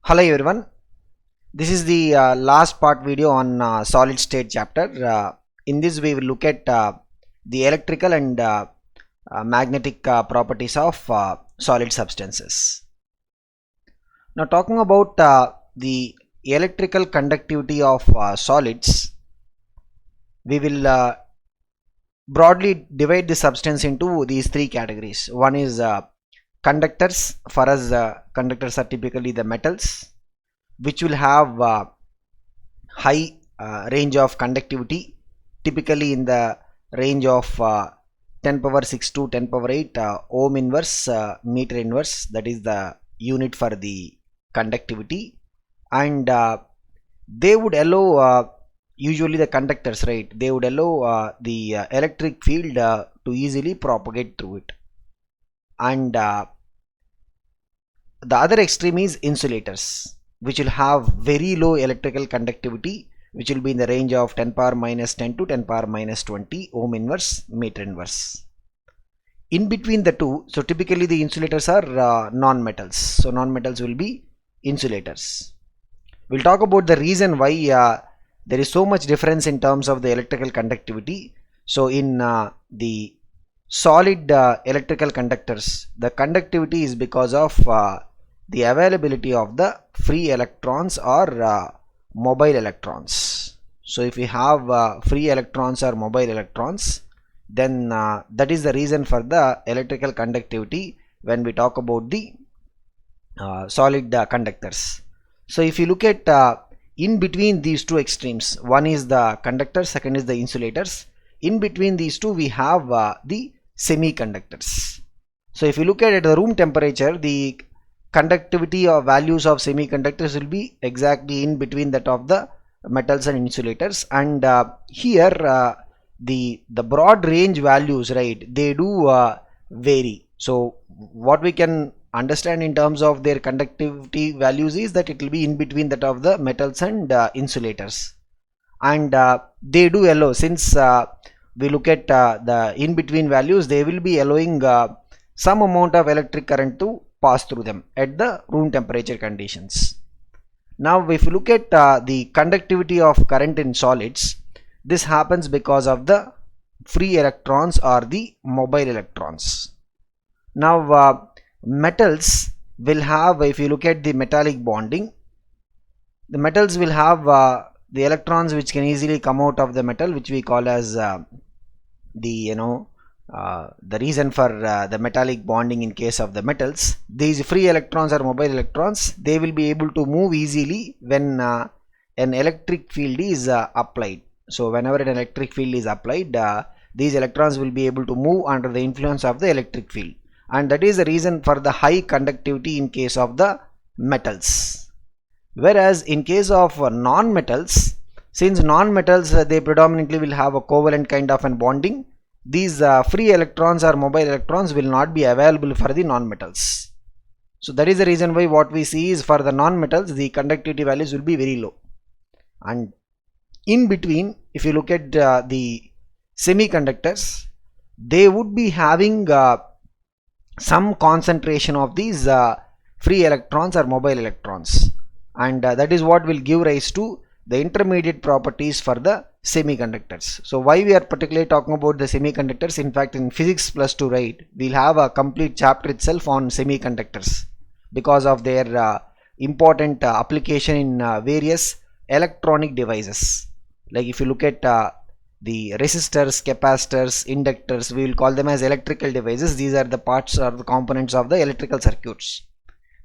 Hello everyone, this is the last part video on solid state chapter. In this we will look at the electrical and magnetic properties of solid substances. Now talking about the electrical conductivity of solids, we will broadly divide the substance into these three categories. One is conductors. For us, conductors are typically the metals which will have high range of conductivity, typically in the range of 10 power 6 to 10 power 8 ohm inverse meter inverse, that is the unit for the conductivity. And they would allow usually the conductors, right, they would allow the electric field to easily propagate through it. And the other extreme is insulators, which will have very low electrical conductivity, which will be in the range of 10 power minus 10 to 10 power minus 20 ohm inverse meter inverse. In between the two, so typically the insulators are non-metals, so non-metals will be insulators. We'll talk about the reason why there is so much difference in terms of the electrical conductivity. So in the solid electrical conductors, the conductivity is because of the availability of the free electrons or mobile electrons. So if we have free electrons or mobile electrons, then that is the reason for the electrical conductivity when we talk about the solid conductors. So if you look at in between these two extremes, one is the conductors, second is the insulators. In between these two we have the semiconductors. So if you look at the room temperature, the conductivity or values of semiconductors will be exactly in between that of the metals and insulators. And here the broad range values, right, they do vary. So what we can understand in terms of their conductivity values is that it will be in between that of the metals and insulators. And they do allow, since we look at the in between values, they will be allowing some amount of electric current to pass through them at the room temperature conditions. Now if you look at the conductivity of current in solids, this happens because of the free electrons or the mobile electrons. Now metals will have, if you look at the metallic bonding, the metals will have the electrons which can easily come out of the metal, which we call as the reason for the metallic bonding. In case of the metals, these free electrons or mobile electrons, they will be able to move easily when an electric field is applied. So whenever an electric field is applied, these electrons will be able to move under the influence of the electric field, and that is the reason for the high conductivity in case of the metals. Whereas in case of non-metals, since non-metals they predominantly will have a covalent kind of an bonding, these free electrons or mobile electrons will not be available for the non-metals. So that is the reason why what we see is for the non-metals the conductivity values will be very low. And in between, if you look at the semiconductors, they would be having some concentration of these free electrons or mobile electrons, and that is what will give rise to the intermediate properties for the semiconductors. So why we are particularly talking about the semiconductors? In fact, in physics plus 2, right, we'll have a complete chapter itself on semiconductors because of their important application in various electronic devices. Like if you look at the resistors, capacitors, inductors, we will call them as electrical devices. These are the parts or the components of the electrical circuits.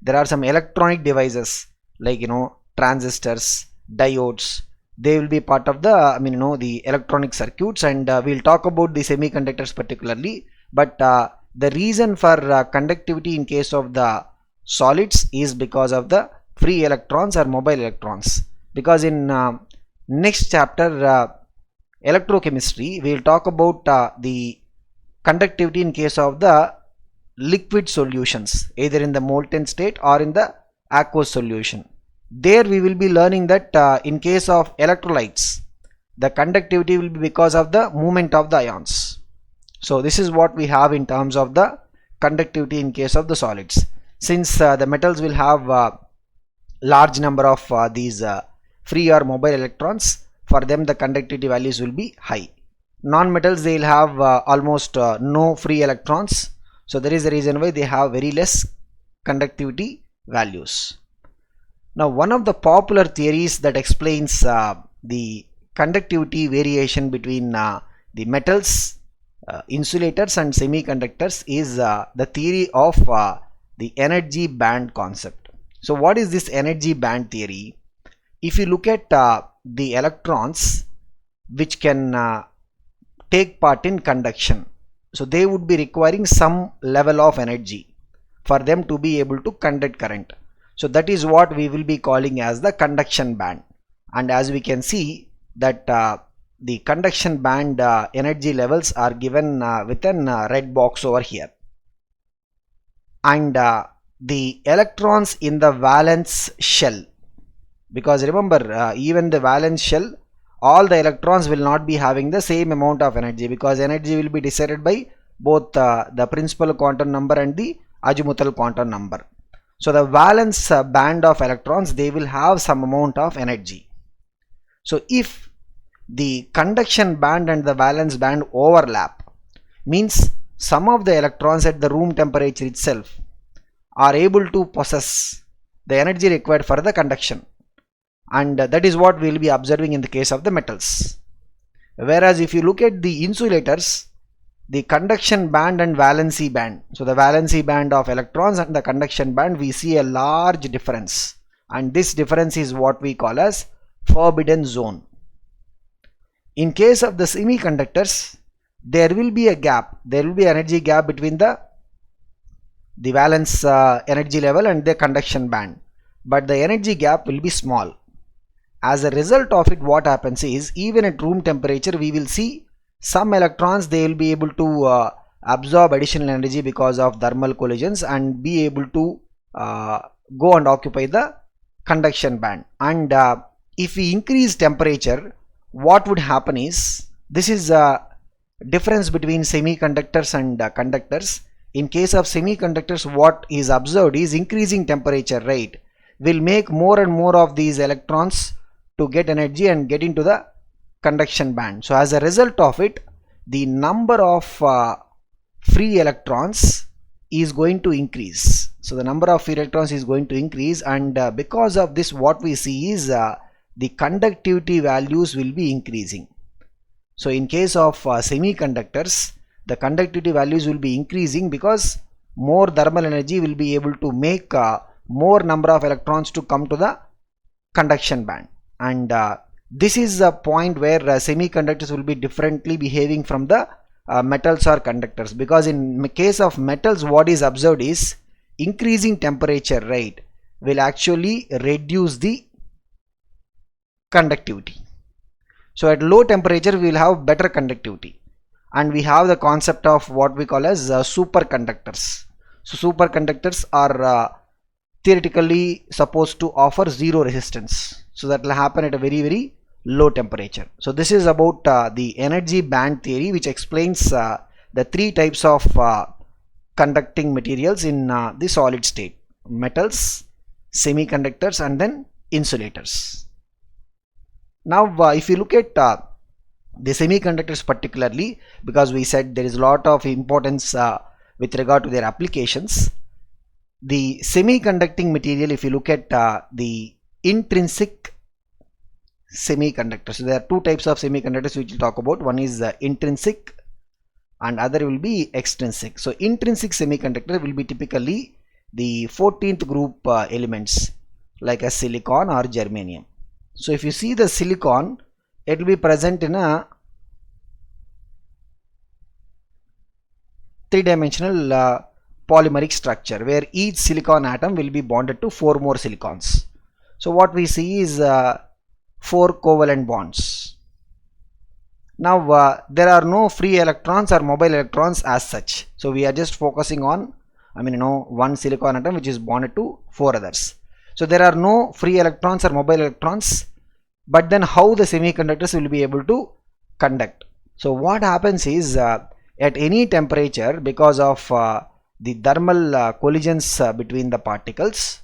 There are some electronic devices like transistors, diodes. They will be part of the the electronic circuits, and we'll talk about the semiconductors particularly. But the reason for conductivity in case of the solids is because of the free electrons or mobile electrons. Because in next chapter, electrochemistry, we will talk about the conductivity in case of the liquid solutions, either in the molten state or in the aqueous solution. There we will be learning that in case of electrolytes, the conductivity will be because of the movement of the ions. So this is what we have in terms of the conductivity in case of the solids. Since the metals will have large number of these free or mobile electrons, for them the conductivity values will be high. Non-metals, they will have almost no free electrons, so there is a reason why they have very less conductivity values. Now, one of the popular theories that explains the conductivity variation between the metals, insulators and semiconductors is the theory of the energy band concept. So what is this energy band theory? If you look at the electrons which can take part in conduction, so they would be requiring some level of energy for them to be able to conduct current. So that is what we will be calling as the conduction band. And as we can see that the conduction band energy levels are given within red box over here. And the electrons in the valence shell, because remember even the valence shell, all the electrons will not be having the same amount of energy, because energy will be decided by both the principal quantum number and the azimuthal quantum number. So the valence band of electrons, they will have some amount of energy. So if the conduction band and the valence band overlap, means some of the electrons at the room temperature itself are able to possess the energy required for the conduction, and that is what we will be observing in the case of the metals. Whereas if you look at the insulators, the conduction band and valency band, so the valency band of electrons and the conduction band, we see a large difference, and this difference is what we call as forbidden zone. In case of the semiconductors, there will be a gap, there will be energy gap between the valence energy level and the conduction band, but the energy gap will be small. As a result of it, what happens is, even at room temperature, we will see some electrons, they will be able to absorb additional energy because of thermal collisions and be able to go and occupy the conduction band. And if we increase temperature, what would happen is, this is a difference between semiconductors and conductors. In case of semiconductors, what is observed is increasing temperature rate will make more and more of these electrons to get energy and get into the conduction band. So as a result of it, the number of free electrons is going to increase. So the number of free electrons is going to increase, and because of this, what we see is the conductivity values will be increasing. So in case of semiconductors, the conductivity values will be increasing because more thermal energy will be able to make more number of electrons to come to the conduction band. And this is a point where semiconductors will be differently behaving from the metals or conductors, because in case of metals, what is observed is increasing temperature rate will actually reduce the conductivity. So at low temperature, we will have better conductivity, and we have the concept of what we call as superconductors. So superconductors are theoretically supposed to offer zero resistance, so that will happen at a very low temperature. So this is about the energy band theory, which explains the three types of conducting materials in the solid state: metals, semiconductors, and then insulators. Now if you look at the semiconductors particularly, because we said there is a lot of importance with regard to their applications, the semiconducting material, if you look at the intrinsic semiconductors, so there are two types of semiconductors which we'll talk about. One is intrinsic and other will be extrinsic. So intrinsic semiconductor will be typically the 14th group elements like a silicon or germanium. So if you see the silicon, it will be present in a three-dimensional polymeric structure, where each silicon atom will be bonded to 4 more silicons. So what we see is 4 covalent bonds. Now there are no free electrons or mobile electrons as such, so we are just focusing on, one silicon atom which is bonded to 4 others. So there are no free electrons or mobile electrons, but then how the semiconductors will be able to conduct? So what happens is at any temperature, because of the thermal collisions between the particles,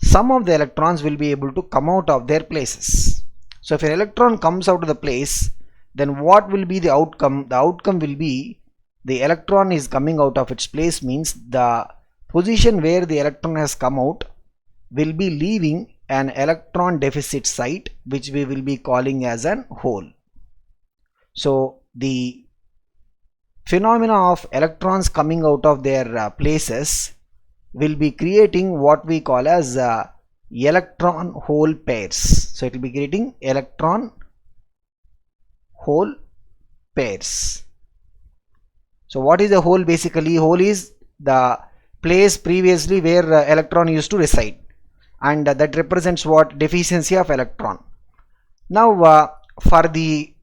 some of the electrons will be able to come out of their places. So if an electron comes out of the place, then what will be the outcome? The outcome will be the electron is coming out of its place, means the position where the electron has come out will be leaving an electron deficit site, which we will be calling as an hole. So the phenomena of electrons coming out of their places will be creating what we call as electron hole pairs. So it will be creating electron hole pairs. So what is a hole? Basically, hole is the place previously where electron used to reside, and that represents what? Deficiency of electron. Now for the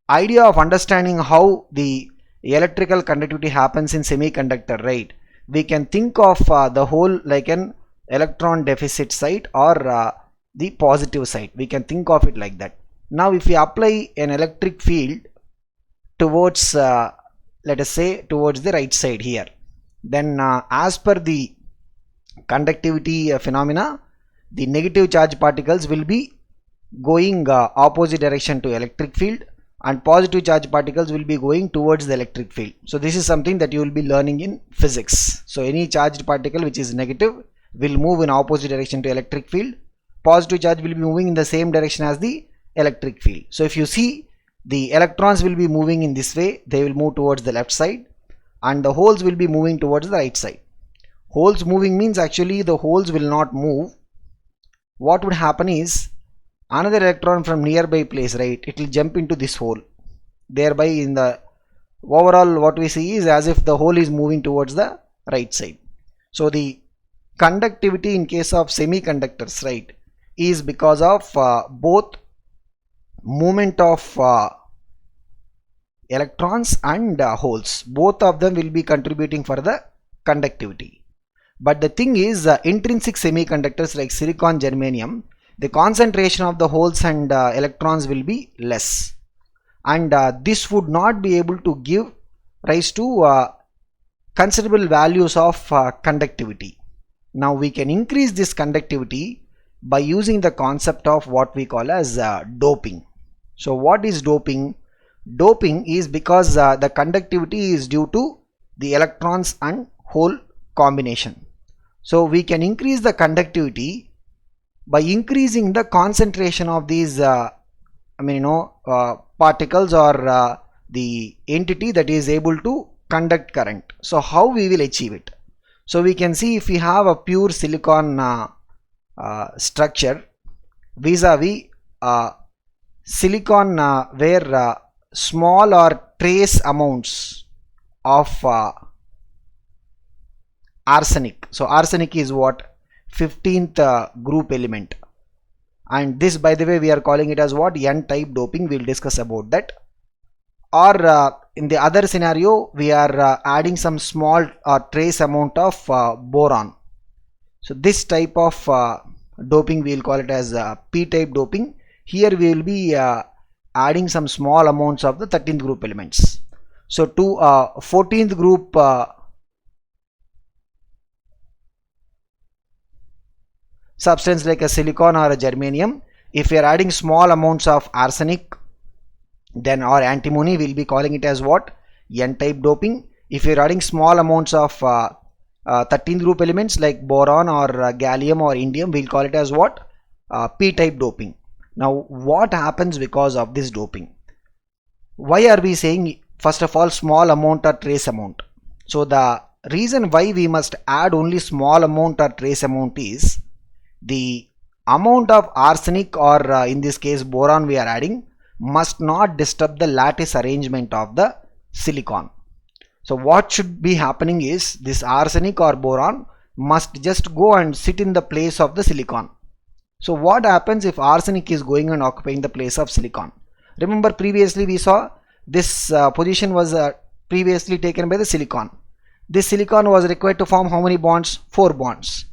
idea of understanding how the electrical conductivity happens in semiconductor, right, we can think of the hole like an electron deficit site or the positive site. We can think of it like that. Now if we apply an electric field towards let us say towards the right side here, then as per the conductivity phenomena, the negative charge particles will be going opposite direction to electric field, and positive charge particles will be going towards the electric field. So this is something that you will be learning in physics. So any charged particle which is negative will move in opposite direction to electric field. Positive charge will be moving in the same direction as the electric field. So if you see, the electrons will be moving in this way, they will move towards the left side, and the holes will be moving towards the right side. Holes moving means actually the holes will not move. What would happen is, another electron from nearby place, right, it will jump into this hole, thereby in the overall what we see is as if the hole is moving towards the right side. So the conductivity in case of semiconductors, right, is because of both movement of electrons and holes. Both of them will be contributing for the conductivity. But the thing is, intrinsic semiconductors like silicon, germanium, the concentration of the holes and electrons will be less, and this would not be able to give rise to considerable values of conductivity. Now we can increase this conductivity by using the concept of what we call as doping. So what is doping? Doping is because the conductivity is due to the electrons and hole combination. So we can increase the conductivity by increasing the concentration of these particles or the entity that is able to conduct current. So how we will achieve it? So we can see, if we have a pure silicon structure vis-a-vis silicon where small or trace amounts of arsenic. So arsenic is what? 15th group element, and this, by the way, we are calling it as what? N-type doping. We will discuss about that. Or in the other scenario, we are adding some small or trace amount of boron. So this type of doping we will call it as P-type doping. Here we will be adding some small amounts of the 13th group elements. So to 14th group substance like a silicon or a germanium, if we are adding small amounts of arsenic, then or antimony, we will be calling it as what? N-type doping. If we are adding small amounts of 13th group elements like boron or gallium or indium, we will call it as what? P-type doping. Now what happens because of this doping? Why are we saying first of all small amount or trace amount? So the reason why we must add only small amount or trace amount is, the amount of arsenic or in this case boron we are adding must not disturb the lattice arrangement of the silicon. So what should be happening is, this arsenic or boron must just go and sit in the place of the silicon. So what happens if arsenic is going and occupying the place of silicon? Remember previously we saw this position was previously taken by the silicon. This silicon was required to form how many bonds? 4 bonds.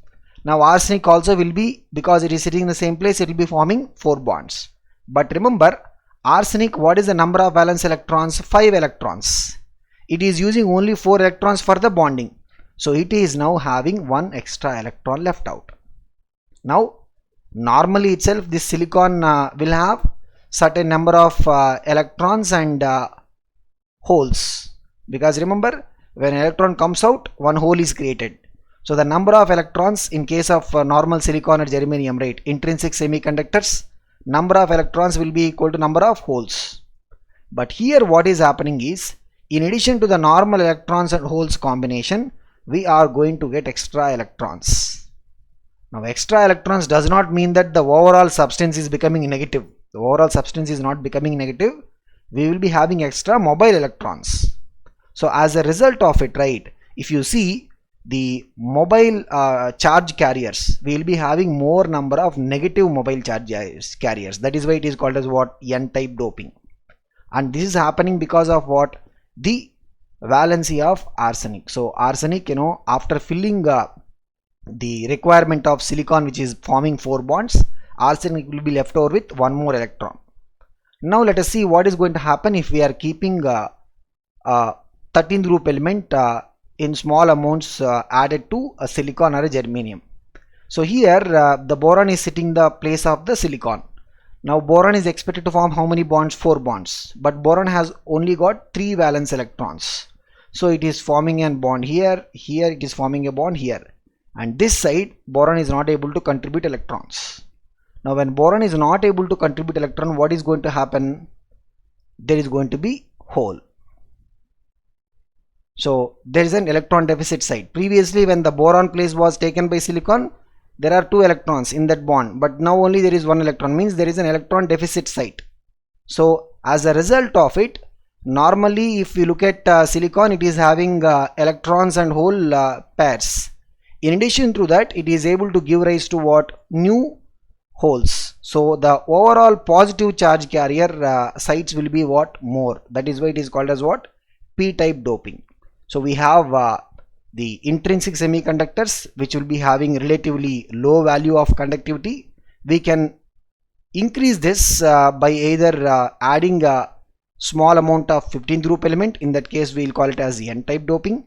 Now arsenic also will be, because it is sitting in the same place, it will be forming 4 bonds. But remember, arsenic, what is the number of valence electrons? 5 electrons. It is using only 4 electrons for the bonding. So it is now having 1 extra electron left out. Now normally itself this silicon will have certain number of electrons and holes, because remember, when an electron comes out, one hole is created. So the number of electrons in case of normal silicon or germanium, right, intrinsic semiconductors, number of electrons will be equal to number of holes. But here what is happening is, in addition to the normal electrons and holes combination, we are going to get extra electrons. Now extra electrons does not mean that the overall substance is becoming negative. The overall substance is not becoming negative. We will be having extra mobile electrons. So as a result of it, right, if you see the mobile charge carriers, we will be having more number of negative mobile charge carriers. That is why it is called as what? N-type doping. And this is happening because of what? The valency of arsenic. So arsenic, after filling the requirement of silicon, which is forming 4 bonds, arsenic will be left over with one more electron. Now let us see what is going to happen if we are keeping 13th group element in small amounts added to a silicon or a germanium. So here the boron is sitting the place of the silicon. Now boron is expected to form how many bonds? 4 bonds. But boron has only got 3 valence electrons. So it is forming a bond here, here it is forming a bond here. And this side boron is not able to contribute electrons. Now when boron is not able to contribute electron, what is going to happen? There is going to be hole. So there is an electron deficit site. Previously when the boron place was taken by silicon, there are 2 electrons in that bond, but now only there is 1 electron, means there is an electron deficit site. So as a result of it, normally if you look at silicon, it is having electrons and hole pairs. In addition to that, it is able to give rise to what? New holes. So the overall positive charge carrier sites will be what? More. That is why it is called as what? P-type doping. So we have the intrinsic semiconductors, which will be having relatively low value of conductivity. We can increase this by either adding a small amount of 15th group element. In that case we will call it as N-type doping,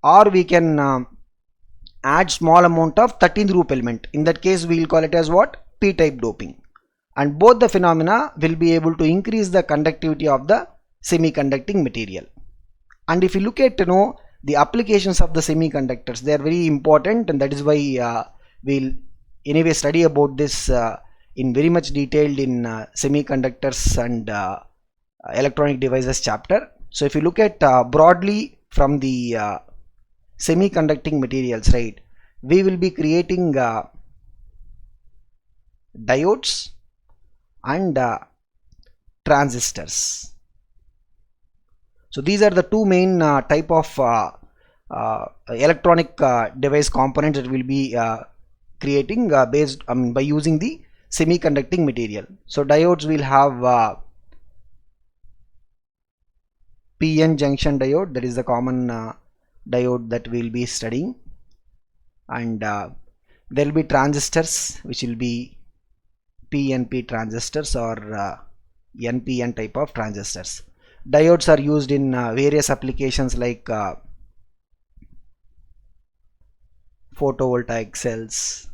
or we can add small amount of 13th group element. In that case we will call it as what? P-type doping. And both the phenomena will be able to increase the conductivity of the semiconducting material. And if you look at the applications of the semiconductors, they are very important, and that is why we'll anyway study about this in very much detailed in semiconductors and electronic devices chapter. So if you look at broadly from the semiconducting materials, right, we will be creating diodes and transistors. So these are the two main type of electronic device components that will be creating based by using the semiconducting material. So diodes will have PN junction diode, that is the common diode that we will be studying, and there will be transistors which will be PNP transistors or NPN type of transistors. Diodes are used in various applications like photovoltaic cells,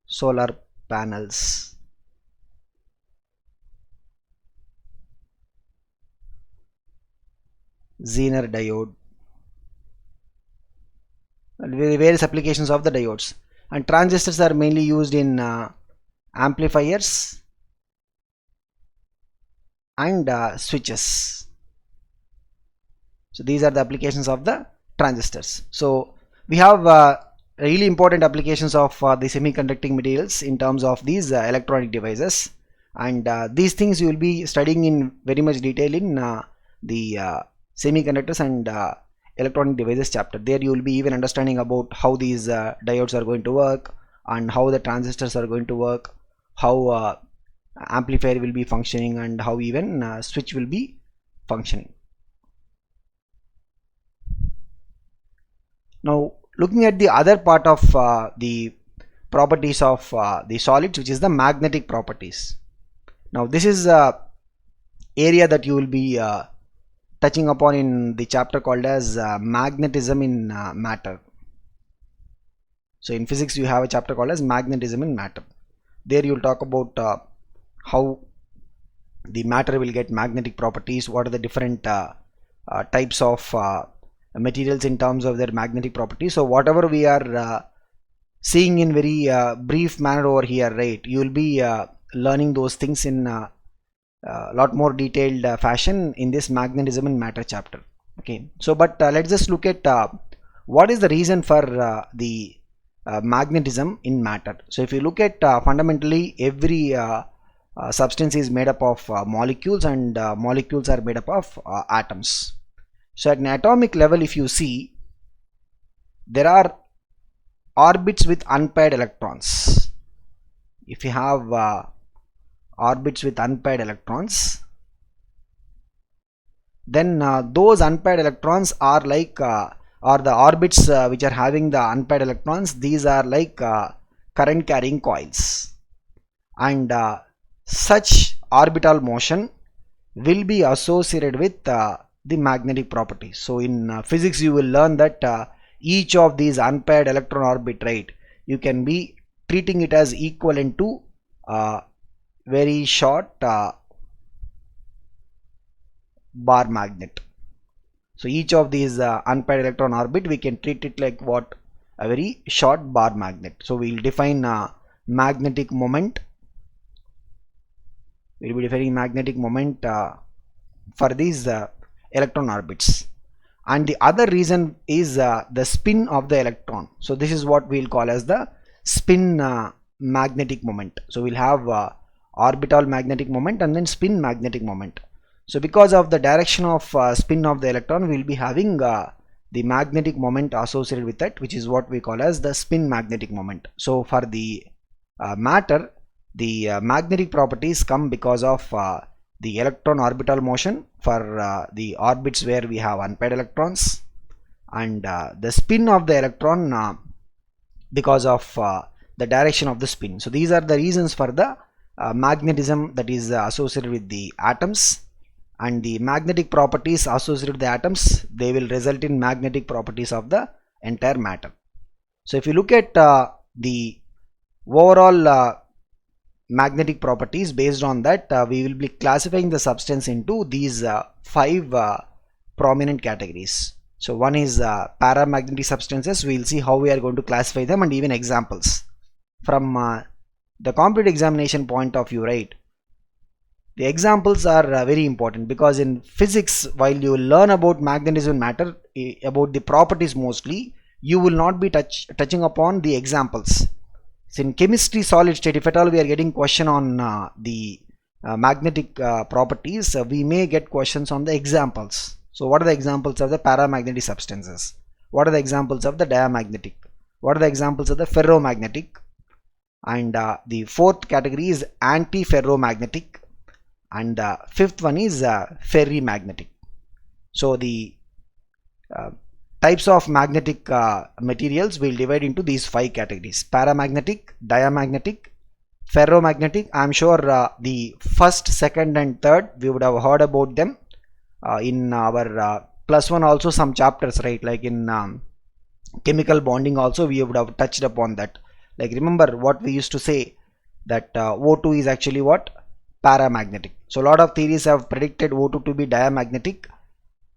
solar panels, Zener diode, and various applications of the diodes. And transistors are mainly used in amplifiers and switches. So these are the applications of the transistors. So we have really important applications of the semiconducting materials in terms of these electronic devices, and these things you will be studying in very much detail in the semiconductors and electronic devices chapter. There you will be even understanding about how these diodes are going to work, and how the transistors are going to work, how amplifier will be functioning, and how even switch will be functioning. Now looking at the other part of the properties of the solids, which is the magnetic properties. Now this is area that you will be touching upon in the chapter called as magnetism in matter. So in physics you have a chapter called as magnetism in matter. There you will talk about how the matter will get magnetic properties, what are the different types of materials in terms of their magnetic properties. So whatever we are seeing in very brief manner over here, right, you will be learning those things in a lot more detailed fashion in this magnetism in matter chapter. Okay, so but let's just look at what is the reason for the magnetism in matter. So if you look at fundamentally every substance is made up of molecules, and molecules are made up of atoms. So at an atomic level, if you see, there are orbits with unpaired electrons. If you have orbits with unpaired electrons, then those unpaired electrons are like or the orbits which are having the unpaired electrons, these are like current carrying coils, and such orbital motion will be associated with the magnetic properties. So in physics you will learn that each of these unpaired electron orbit, right, you can be treating it as equivalent to very short bar magnet. So each of these unpaired electron orbit, we can treat it like what? A very short bar magnet. So we will define magnetic moment. We will be defining magnetic moment for these electron orbits. And the other reason is the spin of the electron. So this is what we will call as the spin magnetic moment. So we'll have orbital magnetic moment and then spin magnetic moment. So because of the direction of spin of the electron, we will be having the magnetic moment associated with it, which is what we call as the spin magnetic moment. So for the matter, the magnetic properties come because of the electron orbital motion for the orbits where we have unpaired electrons, and the spin of the electron because of the direction of the spin. So these are the reasons for the magnetism that is associated with the atoms. And the magnetic properties associated with the atoms, they will result in magnetic properties of the entire matter. So if you look at the overall magnetic properties, based on that we will be classifying the substance into these 5 prominent categories. So one is paramagnetic substances. We will see how we are going to classify them and even examples. From the competitive examination point of view, right, the examples are very important, because in physics, while you learn about magnetism matter, about the properties mostly, you will not be touching upon the examples. So in chemistry solid state, if at all we are getting question on the magnetic properties, we may get questions on the examples. So what are the examples of the paramagnetic substances? What are the examples of the diamagnetic? What are the examples of the ferromagnetic? And the fourth category is anti-ferromagnetic. And the fifth one is ferrimagnetic. So the types of magnetic materials will divide into these 5 categories: paramagnetic, diamagnetic, ferromagnetic. I am sure the first, second and third we would have heard about them in our +1 also some chapters, right? Like in chemical bonding also we would have touched upon that. Like remember what we used to say, that O2 is actually what? Paramagnetic. So a lot of theories have predicted O2 to be diamagnetic,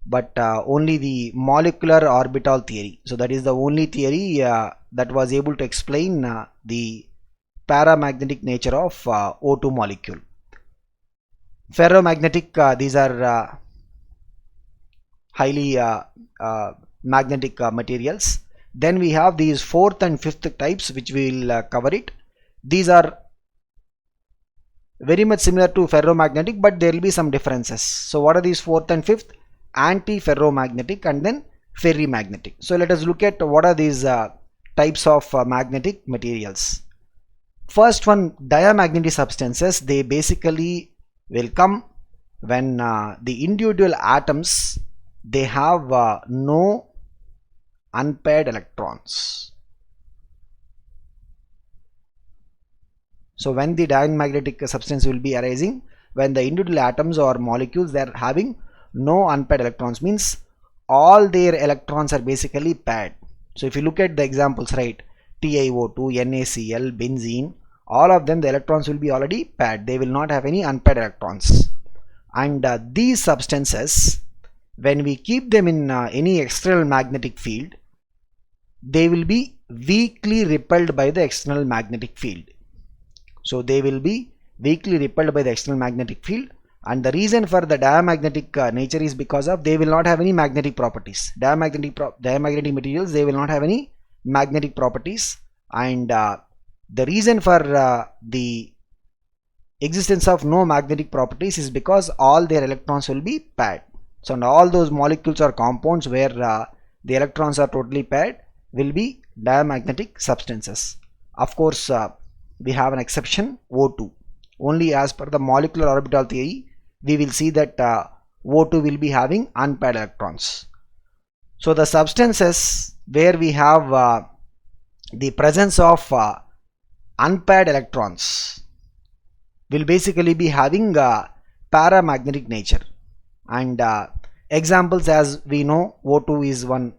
but only the molecular orbital theory, so that is the only theory that was able to explain the paramagnetic nature of O2 molecule. Ferromagnetic, these are highly magnetic materials. Then we have these 4th and 5th types, which we will cover it. These are very much similar to ferromagnetic, but there will be some differences. So what are these 4th and 5th? Anti-ferromagnetic and then ferrimagnetic. So let us look at what are these types of magnetic materials. First one, diamagnetic substances. They basically will come when the individual atoms, they have no unpaired electrons. So when the diamagnetic substance will be arising, when the individual atoms or molecules, they are having no unpaired electrons, means all their electrons are basically paired. So if you look at the examples, right, TiO2, NaCl, benzene, all of them the electrons will be already paired. They will not have any unpaired electrons. And these substances, when we keep them in any external magnetic field, they will be weakly repelled by the external magnetic field. So they will be weakly repelled by the external magnetic field, and the reason for the diamagnetic nature is because of they will not have any magnetic properties. Diamagnetic materials, they will not have any magnetic properties, and the reason for the existence of no magnetic properties is because all their electrons will be paired. So and all those molecules or compounds where the electrons are totally paired will be diamagnetic substances. Of course, we have an exception, O2. Only as per the molecular orbital theory, we will see that O2 will be having unpaired electrons. So the substances where we have the presence of unpaired electrons will basically be having paramagnetic nature. And examples, as we know, O2 is one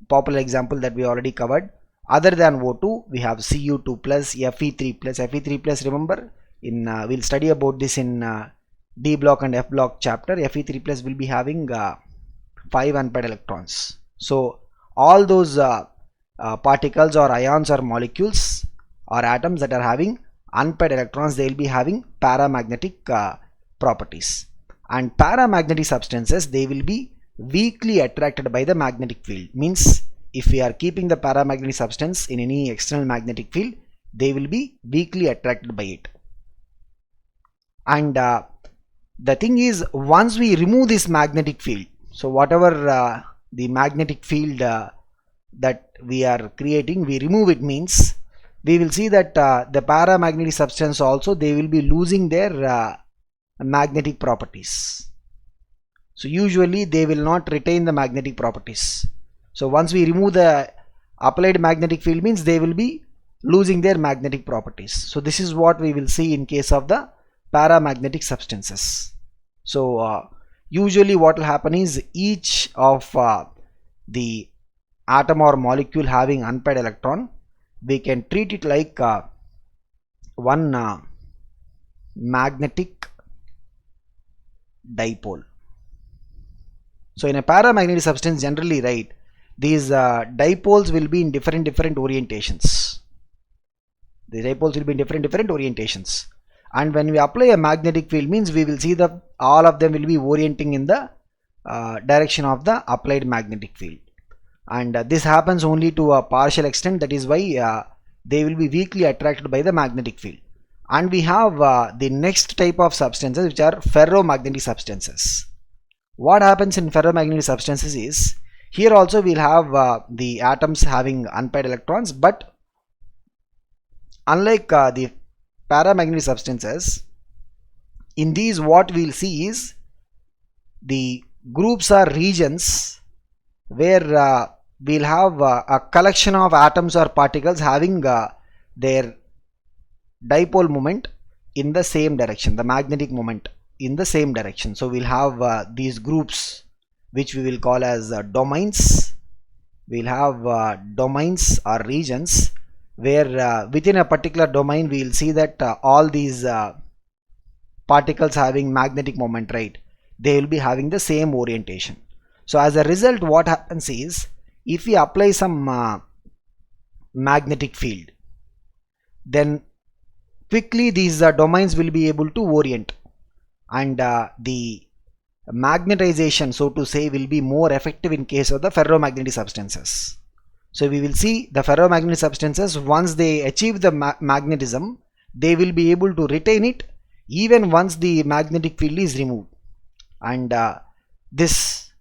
popular example that we already covered. Other than O2, we have Cu2 plus, Fe3 plus. Fe3 plus, remember, in we'll study about this in D block and F block chapter. Fe3 plus will be having 5 unpaired electrons. So all those particles or ions or molecules or atoms that are having unpaired electrons, they will be having paramagnetic properties. And paramagnetic substances, they will be weakly attracted by the magnetic field. Means if we are keeping the paramagnetic substance in any external magnetic field, they will be weakly attracted by it. And the thing is, once we remove this magnetic field, so whatever the magnetic field that we are creating, we remove it, means we will see that the paramagnetic substance also, they will be losing their magnetic properties. So usually they will not retain the magnetic properties. So once we remove the applied magnetic field, means they will be losing their magnetic properties. So this is what we will see in case of the paramagnetic substances. So usually what will happen is, each of the atom or molecule having unpaired electron, we can treat it like one magnetic dipole. So in a paramagnetic substance, generally, right, these dipoles will be in different orientations. The dipoles will be in different orientations. And when we apply a magnetic field, means we will see that all of them will be orienting in the direction of the applied magnetic field. And this happens only to a partial extent. That is why they will be weakly attracted by the magnetic field. And we have the next type of substances, which are ferromagnetic substances. What happens in ferromagnetic substances is, here also we will have the atoms having unpaired electrons, but unlike the paramagnetic substances, in these what we will see is, the groups or regions where we will have a collection of atoms or particles having their dipole moment in the same direction, the magnetic moment in the same direction. So we'll have these groups, which we will call as domains. We'll have domains or regions where within a particular domain we will see that all these particles having magnetic moment, right, they will be having the same orientation. So as a result, what happens is, if we apply some magnetic field, then quickly these domains will be able to orient, and the magnetization, so to say, will be more effective in case of the ferromagnetic substances. So we will see the ferromagnetic substances, once they achieve the magnetism, they will be able to retain it even once the magnetic field is removed. And this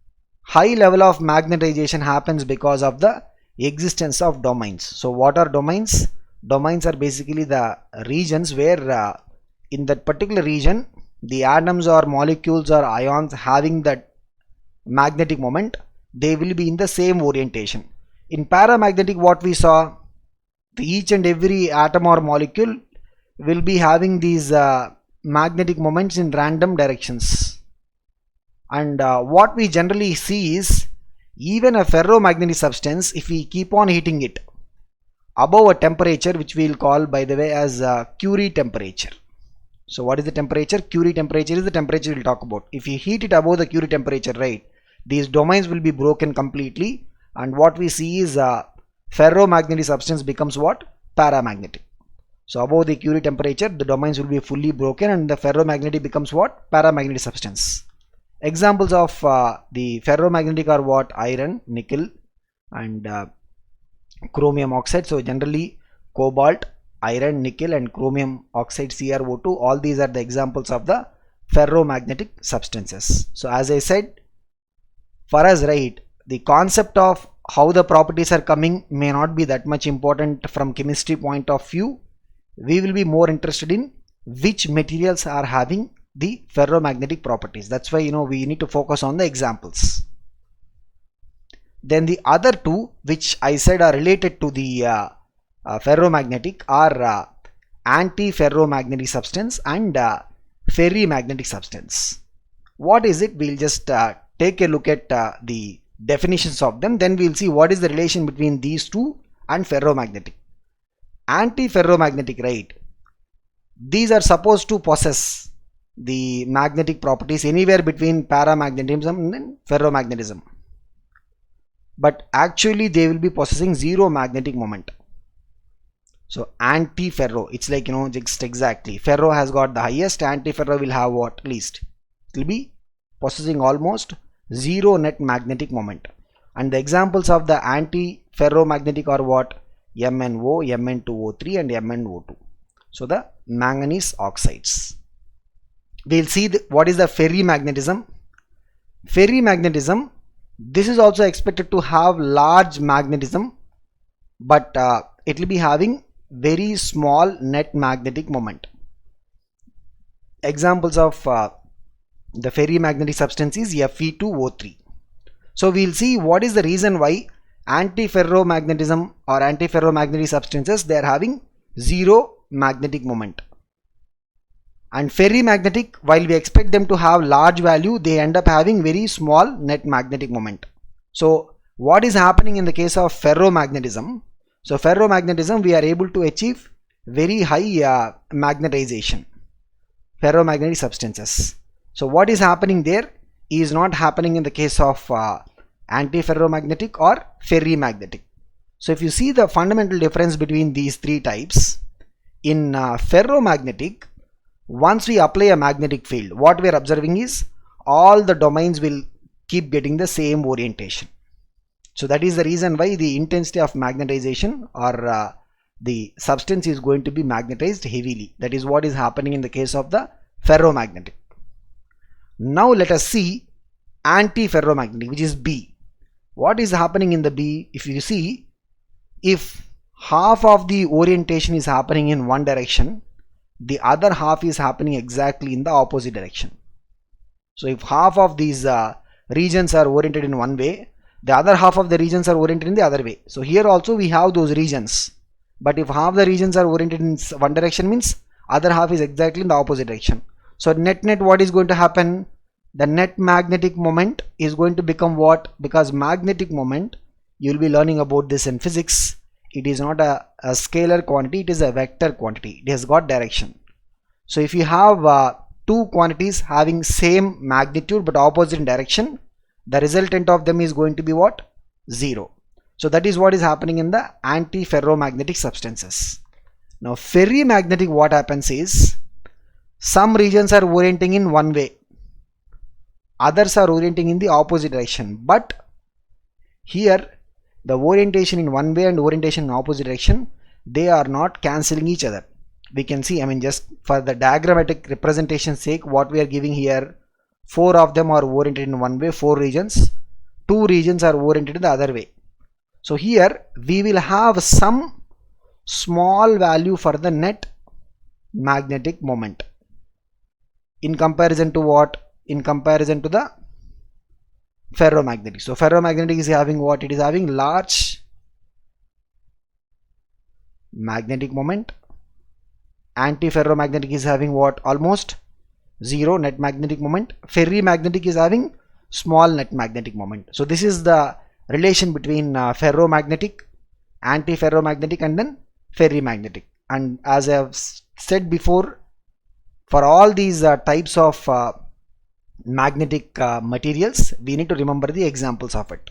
high level of magnetization happens because of the existence of domains. So what are domains? Domains are basically the regions where in that particular region, the atoms or molecules or ions having that magnetic moment, they will be in the same orientation. In paramagnetic, what we saw, each and every atom or molecule will be having these magnetic moments in random directions. And what we generally see is, even a ferromagnetic substance, if we keep on heating it, above a temperature which we will call, by the way, as Curie temperature. So what is the temperature? Curie temperature is the temperature we will talk about. If you heat it above the Curie temperature, right, these domains will be broken completely, and what we see is ferromagnetic substance becomes what? Paramagnetic. So above the Curie temperature, the domains will be fully broken and the ferromagnetic becomes what? Paramagnetic substance. Examples of the ferromagnetic are what? Iron, nickel, and chromium oxide. So generally cobalt, iron, nickel, and chromium oxide, CrO2, all these are the examples of the ferromagnetic substances. So as I said, for us, right, the concept of how the properties are coming may not be that much important from chemistry point of view. We will be more interested in which materials are having the ferromagnetic properties. That's why, we need to focus on the examples. Then the other two which I said are related to the ferromagnetic are anti-ferromagnetic substance and ferrimagnetic substance. What is it? We'll just take a look at the definitions of them, then we'll see what is the relation between these two and ferromagnetic. Anti-ferromagnetic, right, these are supposed to possess the magnetic properties anywhere between paramagnetism and ferromagnetism, but actually they will be possessing zero magnetic moment. So anti-ferro, it's like, just exactly, ferro has got the highest, anti-ferro will have what? Least. It will be possessing almost zero net magnetic moment. And the examples of the anti-ferromagnetic are what? MnO, Mn2O3 and MnO2. So the manganese oxides. We'll see what is the ferrimagnetism. Ferrimagnetism, this is also expected to have large magnetism, but it will be having very small net magnetic moment. Examples of the ferrimagnetic substance is Fe2O3. So we'll see what is the reason why anti-ferromagnetism or anti-ferromagnetic substances, they are having zero magnetic moment, and ferrimagnetic, while we expect them to have large value, they end up having very small net magnetic moment. So what is happening in the case of ferromagnetism? So ferromagnetism, we are able to achieve very high magnetization, ferromagnetic substances. So what is happening there is not happening in the case of anti-ferromagnetic or ferrimagnetic. So if you see the fundamental difference between these three types, in ferromagnetic, once we apply a magnetic field, what we are observing is all the domains will keep getting the same orientation. So that is the reason why the intensity of magnetization or the substance is going to be magnetized heavily. That is what is happening in the case of the ferromagnetic. Now let us see anti-ferromagnetic, which is B. What is happening in the B? If you see, if half of the orientation is happening in one direction, the other half is happening exactly in the opposite direction. So if half of these regions are oriented in one way, the other half of the regions are oriented in the other way. So here also we have those regions, but if half the regions are oriented in one direction, means other half is exactly in the opposite direction. So net what is going to happen? The net magnetic moment is going to become what? Because magnetic moment, you will be learning about this in physics, it is not a scalar quantity, it is a vector quantity. It has got direction. So if you have two quantities having same magnitude but opposite in direction, the resultant of them is going to be what? Zero. So that is what is happening in the anti-ferromagnetic substances. Now ferrimagnetic, what happens is, some regions are orienting in one way, others are orienting in the opposite direction, but here the orientation in one way and orientation in opposite direction, they are not cancelling each other. We can see, just for the diagrammatic representation sake, what we are giving here, 4 of them are oriented in one way, 4 regions, 2 regions are oriented in the other way. So here we will have some small value for the net magnetic moment in comparison to what? In comparison to the ferromagnetic. So ferromagnetic is having what? It is having large magnetic moment. Anti-ferromagnetic is having what? Almost zero net magnetic moment. Ferrimagnetic is having small net magnetic moment. So this is the relation between ferromagnetic antiferromagnetic and then ferrimagnetic. And as I have said before, for all these types of magnetic materials, we need to remember the examples of it.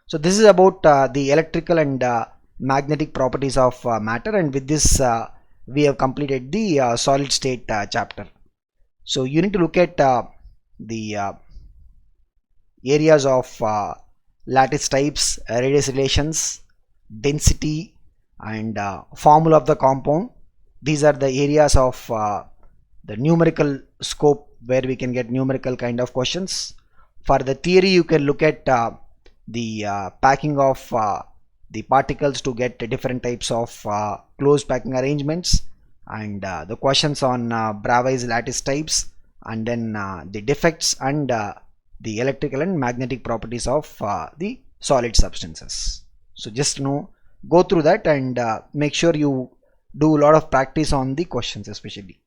So this is about the electrical and magnetic properties of matter, and with this we have completed the solid state chapter. So you need to look at the areas of lattice types, radius relations, density, and formula of the compound. These are the areas of the numerical scope where we can get numerical kind of questions. For the theory, you can look at the packing of the particles to get different types of closed packing arrangements, and the questions on Bravais lattice types, and then the defects and the electrical and magnetic properties of the solid substances. So just go through that and make sure you do a lot of practice on the questions especially.